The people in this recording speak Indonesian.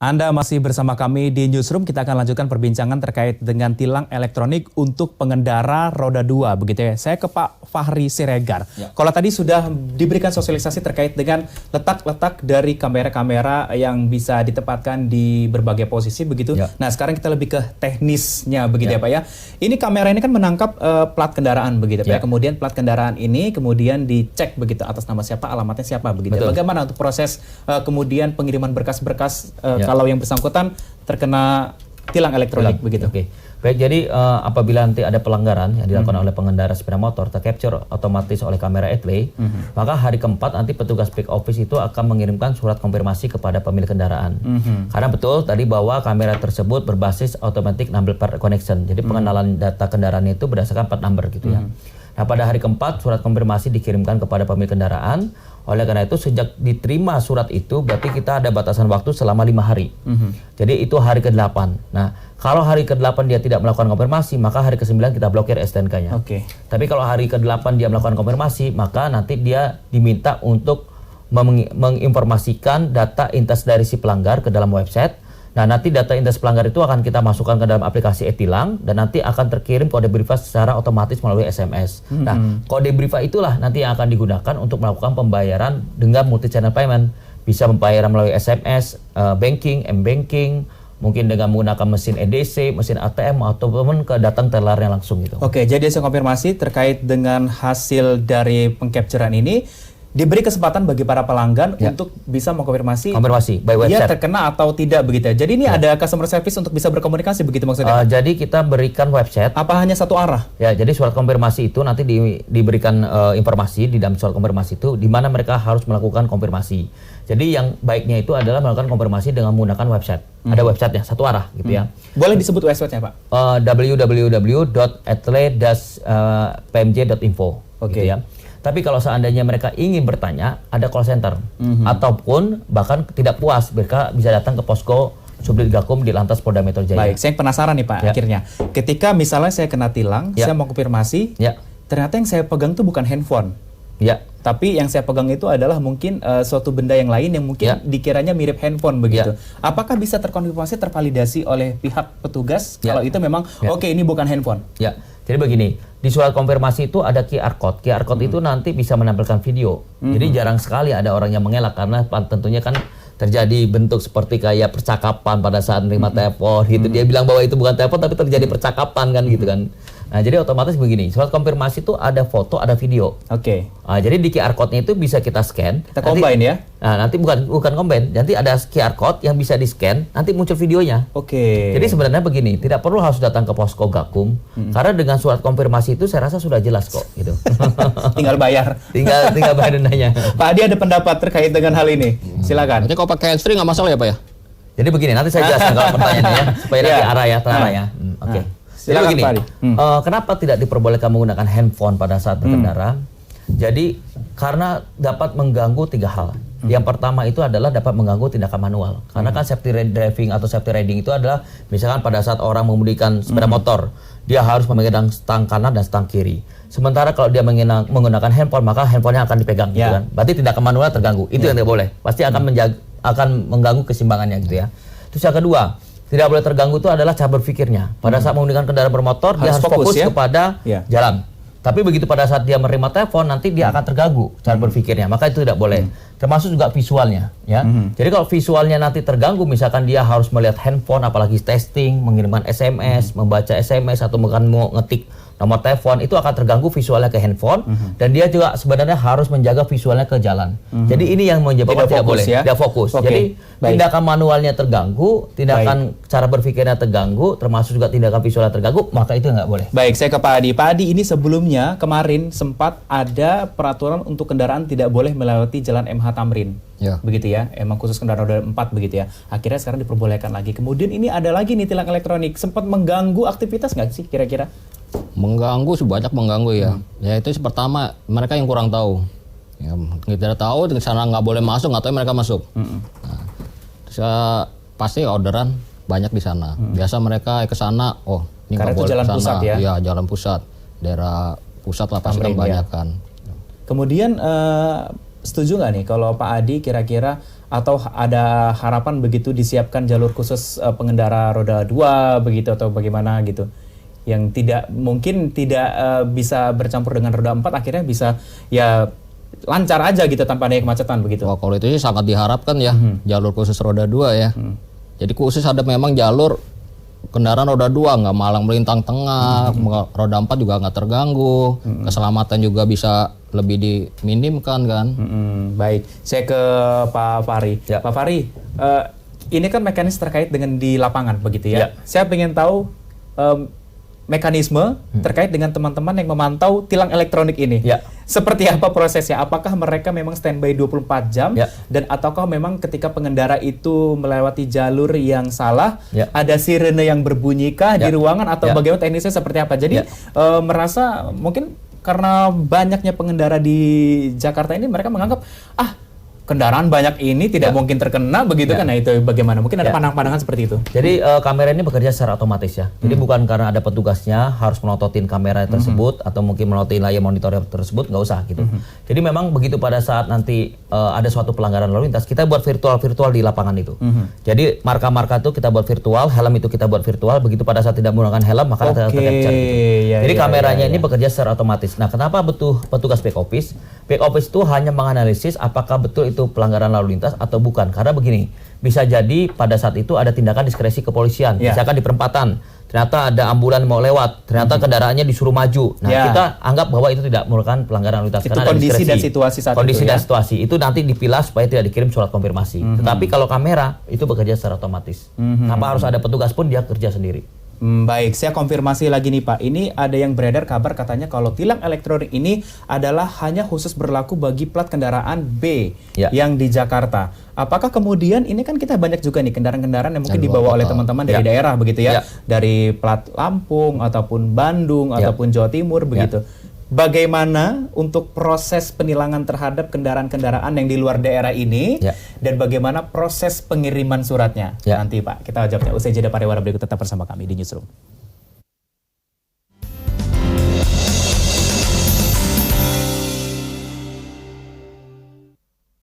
Anda masih bersama kami di Newsroom. Kita akan lanjutkan perbincangan terkait dengan tilang elektronik untuk pengendara roda 2, begitu ya. Saya ke Pak Fahri Siregar. Ya. Kalau tadi sudah diberikan sosialisasi terkait dengan letak-letak dari kamera-kamera yang bisa ditempatkan di berbagai posisi, begitu. Ya. Nah, sekarang kita lebih ke teknisnya, begitu ya Pak ya. Ini kamera ini kan menangkap plat kendaraan, begitu Pak ya. Kemudian plat kendaraan ini kemudian dicek begitu atas nama siapa, alamatnya siapa, begitu. Bagaimana untuk proses kemudian pengiriman berkas-berkas kalau yang bersangkutan terkena tilang elektronik begitu. Oke. Baik, jadi apabila nanti ada pelanggaran yang dilakukan oleh pengendara sepeda motor tercapture otomatis oleh kamera eTlay, maka hari keempat nanti petugas back office itu akan mengirimkan surat konfirmasi kepada pemilik kendaraan. Karena betul tadi bahwa kamera tersebut berbasis automatic number plate recognition. Jadi pengenalan data kendaraan itu berdasarkan plat number gitu ya. Nah, pada hari keempat surat konfirmasi dikirimkan kepada pemilik kendaraan. Oleh karena itu sejak diterima surat itu berarti kita ada batasan waktu selama 5 hari. Jadi itu hari ke-8. Nah, kalau hari ke-8 dia tidak melakukan konfirmasi, maka hari ke-9 kita blokir STNK-nya. Tapi kalau hari ke-8 dia melakukan konfirmasi, maka nanti dia diminta untuk menginformasikan data intas dari si pelanggar ke dalam website. Nah, nanti data intas pelanggar itu akan kita masukkan ke dalam aplikasi e-tilang dan nanti akan terkirim kode briefing secara otomatis melalui SMS. Nah, kode briefing itulah nanti yang akan digunakan untuk melakukan pembayaran dengan multi channel payment. Bisa pembayaran melalui SMS, banking, m-banking, mungkin dengan menggunakan mesin EDC, mesin ATM ataupun ke datang telernya langsung gitu. Oke, jadi saya konfirmasi terkait dengan hasil dari pengcapturean ini. Diberi kesempatan bagi para pelanggan untuk bisa mengkonfirmasi by website dia terkena atau tidak begitu. Jadi ini ada customer service untuk bisa berkomunikasi begitu maksudnya? Jadi kita berikan website. Apa hanya satu arah? Ya, jadi surat konfirmasi itu nanti diberikan informasi di dalam surat konfirmasi itu di mana mereka harus melakukan konfirmasi. Jadi yang baiknya itu adalah melakukan konfirmasi dengan menggunakan website. Ada websitenya satu arah gitu ya. Boleh disebut websitenya Pak? www.etle-pmj.info. Gitu ya. Tapi kalau seandainya mereka ingin bertanya, ada call center. Ataupun bahkan tidak puas, mereka bisa datang ke posko Subdit Gakum di Lantas Polda Metro Jaya. Baik, saya penasaran nih Pak akhirnya. Ketika misalnya saya kena tilang, saya mau konfirmasi, ternyata yang saya pegang itu bukan handphone. Tapi yang saya pegang itu adalah mungkin suatu benda yang lain yang mungkin dikiranya mirip handphone begitu. Apakah bisa terkonfirmasi, tervalidasi oleh pihak petugas kalau itu memang oke ini bukan handphone? Jadi begini, di surat konfirmasi itu ada QR Code. QR Code itu nanti bisa menampilkan video. Jadi jarang sekali ada orang yang mengelak karena tentunya kan terjadi bentuk seperti kayak percakapan pada saat menerima telepon gitu. Dia bilang bahwa itu bukan telepon tapi terjadi percakapan kan gitu kan. Nah, jadi otomatis begini, surat konfirmasi itu ada foto, ada video. Nah, jadi di QR Code-nya itu bisa kita scan. Kita combine ya? Nah, nanti bukan combine, nanti ada QR Code yang bisa di-scan, nanti muncul videonya. Jadi sebenarnya begini, tidak perlu harus datang ke posko Gakum, karena dengan surat konfirmasi itu saya rasa sudah jelas kok gitu. Tinggal bayar. tinggal bayar dendanya. Pak Adi ada pendapat terkait dengan hal ini? Silakan. Nanti kalau pakai handsfree nggak masalah ya Pak ya? Jadi begini, nanti saya jelaskan kalau pertanyaannya ya, supaya nanti terarah ya. Jadi begini, kenapa tidak diperbolehkan menggunakan handphone pada saat berkendara? Jadi karena dapat mengganggu 3 hal. Yang pertama itu adalah dapat mengganggu tindakan manual. Karena kan safety driving atau safety riding itu adalah misalkan pada saat orang mengemudikan sepeda motor, dia harus memegang stang kanan dan stang kiri. Sementara kalau dia menggunakan handphone, maka handphonenya akan dipegang gitu kan. Berarti tindakan manual terganggu. Itu yang tidak boleh. Pasti akan mengganggu keseimbangannya gitu ya. Terus yang kedua, tidak boleh terganggu itu adalah cara berpikirnya. Pada saat menggunakan kendaraan bermotor, dia harus fokus kepada jalan. Tapi begitu pada saat dia menerima telepon, nanti dia akan terganggu cara berpikirnya. Maka itu tidak boleh. Termasuk juga visualnya. Ya. Jadi kalau visualnya nanti terganggu, misalkan dia harus melihat handphone, apalagi testing, mengirimkan SMS, membaca SMS, atau mau ngetik nomor telepon, itu akan terganggu visualnya ke handphone. Dan dia juga sebenarnya harus menjaga visualnya ke jalan. Jadi ini yang menyebabkan tidak boleh. Tidak fokus. Jadi tindakan manualnya terganggu, tindakan cara berpikirnya terganggu, termasuk juga tindakan visualnya terganggu, maka itu nggak boleh. Baik, saya ke Pak Adi. Pak Adi, ini sebelumnya kemarin sempat ada peraturan untuk kendaraan tidak boleh melewati jalan MH Tamrin. Begitu ya, emang khusus kendaraan roda 4 begitu ya. Akhirnya sekarang diperbolehkan lagi. Kemudian ini ada lagi nih tilang elektronik. Sempat mengganggu aktivitas nggak sih kira-kira? Mengganggu sih, banyak mengganggu ya. Ya itu pertama mereka yang kurang tahu. Ya, kita tahu di sana nggak boleh masuk, nggak tahu mereka masuk. Nah, pasti orderan banyak di sana. Biasa mereka ke sana, ini nggak boleh jalan ke sana. Pusat ya? Iya, jalan pusat, daerah pusat lah pasti kan banyak kan. Kemudian setuju nggak nih kalau Pak Adi kira-kira atau ada harapan begitu disiapkan jalur khusus pengendara roda 2 begitu atau bagaimana gitu? Yang mungkin tidak bisa bercampur dengan roda 4 akhirnya bisa ya lancar aja gitu tanpa adanya kemacetan begitu. Wah, kalau itu sih sangat diharapkan ya, jalur khusus roda 2 ya. Jadi khusus ada memang jalur kendaraan roda 2 nggak malang melintang tengah, roda 4 juga nggak terganggu, keselamatan juga bisa lebih diminimkan kan. Baik, saya ke Pak Fahri. Ya. Pak Fahri, ini kan mekanis terkait dengan di lapangan begitu ya. Saya ingin tahu mekanisme terkait dengan teman-teman yang memantau tilang elektronik ini. Seperti apa prosesnya? Apakah mereka memang standby 24 jam dan ataukah memang ketika pengendara itu melewati jalur yang salah ada sirene yang berbunyi-kah di ruangan atau bagaimana teknisnya seperti apa? Jadi merasa mungkin karena banyaknya pengendara di Jakarta ini mereka menganggap kendaraan banyak ini tidak mungkin terkena begitu kan? Nah itu bagaimana? Mungkin ada pandangan seperti itu. Jadi kamera ini bekerja secara otomatis ya. Jadi bukan karena ada petugasnya harus melototin kamera tersebut atau mungkin melototin layar monitor tersebut, nggak usah gitu. Jadi memang begitu pada saat nanti ada suatu pelanggaran lalu lintas, kita buat virtual di lapangan itu. Jadi marka-marka itu kita buat virtual, helm itu kita buat virtual. Begitu pada saat tidak menggunakan helm maka kita tercapture gitu. Jadi kameranya ini bekerja secara otomatis. Nah kenapa butuh petugas back office? Back office itu hanya menganalisis apakah betul itu pelanggaran lalu lintas atau bukan. Karena begini, bisa jadi pada saat itu ada tindakan diskresi kepolisian. Misalkan di perempatan, ternyata ada ambulan mau lewat, ternyata kendaraannya disuruh maju. Nah kita anggap bahwa itu tidak merupakan pelanggaran lalu lintas. Itu kondisi dan situasi saat kondisi itu dan situasi itu nanti dipilah supaya tidak dikirim surat konfirmasi. Tetapi kalau kamera itu bekerja secara otomatis. Tanpa harus ada petugas pun dia kerja sendiri. Baik, saya konfirmasi lagi nih Pak. Ini ada yang beredar kabar katanya kalau tilang elektronik ini adalah hanya khusus berlaku bagi plat kendaraan B yang di Jakarta. Apakah kemudian ini kan kita banyak juga nih kendaraan-kendaraan yang mungkin dibawa oleh teman-teman dari daerah begitu ya, dari plat Lampung ataupun Bandung ataupun Jawa Timur begitu. Bagaimana untuk proses penilangan terhadap kendaraan-kendaraan yang di luar daerah ini dan bagaimana proses pengiriman suratnya nanti Pak? Kita jawabnya usai jeda pariwara berikut, tetap bersama kami di Newsroom.